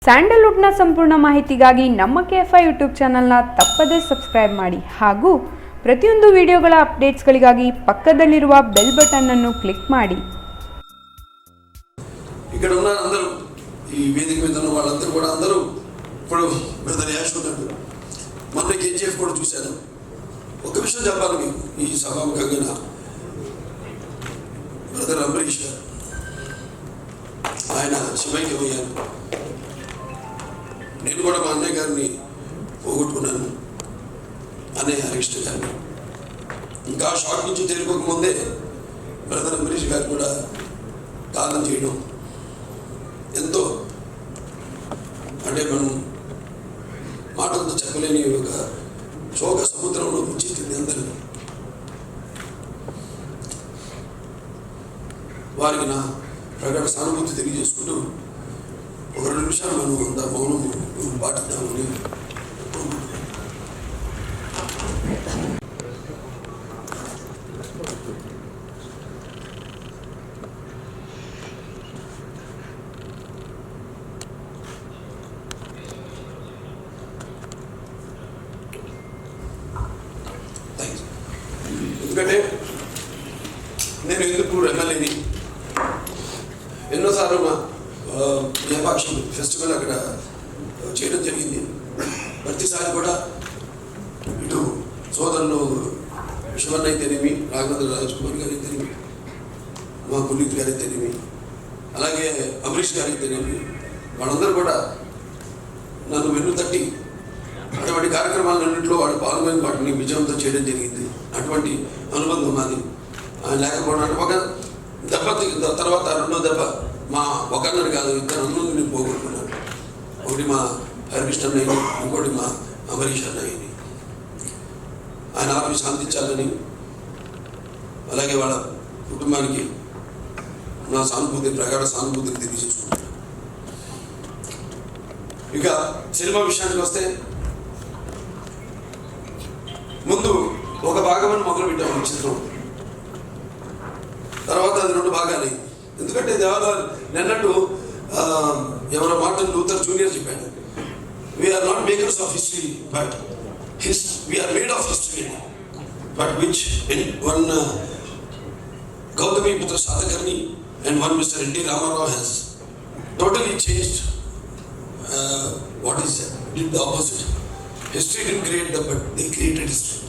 ಸ್ಯಾಂಡಲ್ವುಡ್ನ ಸಂಪೂರ್ಣ ಮಾಹಿತಿಗಾಗಿ ನಮ್ಮ ಕೆಎಫ್ಐ ಯೂಟ್ಯೂಬ್ ಚಾನಲ್ನ ತಪ್ಪದೇ ಸಬ್ಸ್ಕ್ರೈಬ್ ಮಾಡಿ ಹಾಗೂ ಪ್ರತಿಯೊಂದು ವಿಡಿಯೋಗಳ ಅಪ್ಡೇಟ್ಸ್ಗಳಿಗಾಗಿ ಪಕ್ಕದಲ್ಲಿರುವ ಬೆಲ್ ಬಟನ್ ಅನ್ನು ಕ್ಲಿಕ್ ಮಾಡಿ. ఇక్కడ ఉన్న అందరూ ఈ వేదిక మీద ఉన్న వాళ్ళందరూ కూడా అందరూ ఇప్పుడు బ్రదర్ యాశ్వత్ మొన్న కేజీఎఫ్ కూడా చూశాను. ఒక విషయం చెప్పాలి మీకు ఈ సభాముఖంగా, బ్రదర్ అంబరీష్ గారు ఆయన శివైక్యం అయ్యారు. నేను కూడా మా అన్నయ్య గారిని పోగొట్టుకున్నాను, అన్నయ్య హరికృష్ణ గారిని. ఇంకా షాక్ నుంచి తేరుకోకముందే బ్రదర్ అంబరీష్ గారు కూడా కాలం చేయడం ఎంతో, అంటే మనం మాటలతో చెప్పలేని ఒక శోక సముద్రంలో ముంచింది అందరినీ. వారికి నా ప్రగాఢ సానుభూతి తెలియజేసుకుంటూ ఒక 2 నిమిషాలు మనం అంత మౌనం పాటిద్దామని. ఎందుకంటే నేను ఎందుకు ఎమ్మెల్యేని ఎన్నోసార్లు మా నేపాక్షి ఫెస్టివల్ అక్కడ చేయడం జరిగింది. ప్రతిసారి కూడా ఇటు సోదరులు విశ్వన్న అయితేనేమి, రాఘవేంద్ర రాజ్కుమార్ గారు అయితేనేమి, మా పునీత్ గారు అయితేనేమి, అలాగే అంబరీష్ గారు అయితేనేమి, వాళ్ళందరూ కూడా నన్ను వెన్ను తట్టి అటువంటి కార్యక్రమాలన్నింటిలో వాడు పాల్గొని వాటిని విజయవంతం చేయడం జరిగింది. అటువంటి అనుబంధం మాది. లేకపోవడం ఒక దెబ్బ తర్వాత రెండో దెబ్బ మా ఒకరిని కాదు, 2 అన్నలు నేను పోగొట్టుకున్నాను. ఒకటి మా హరికృష్ణ అన్నయ్యని, ఇంకోటి మా అంబరీష్ అన్నయ్యని. ఆయన ఆత్మ శాంతించాలని, అలాగే వాళ్ళ కుటుంబానికి నా సానుభూతి, ప్రగాఢ సానుభూతిని తెలియజేసుకుంటున్నాను. ఇక సినిమా విషయానికి వస్తే, ముందు ఒక భాగమని మొదలు పెట్టాము చిత్రం. తర్వాత అది 2 భాగాలు. ఎందుకంటే దేవాలయాలు నిన్నట్టు ఎవరో మార్టిన్ లూథర్ జూనియర్ చెప్పాడు, we are not makers of history but we are made of history, but which one Gautami Putra Satakarni and one mister N T Rama Rao has totally changed what is did the opposite. History didn't create them, but they created history.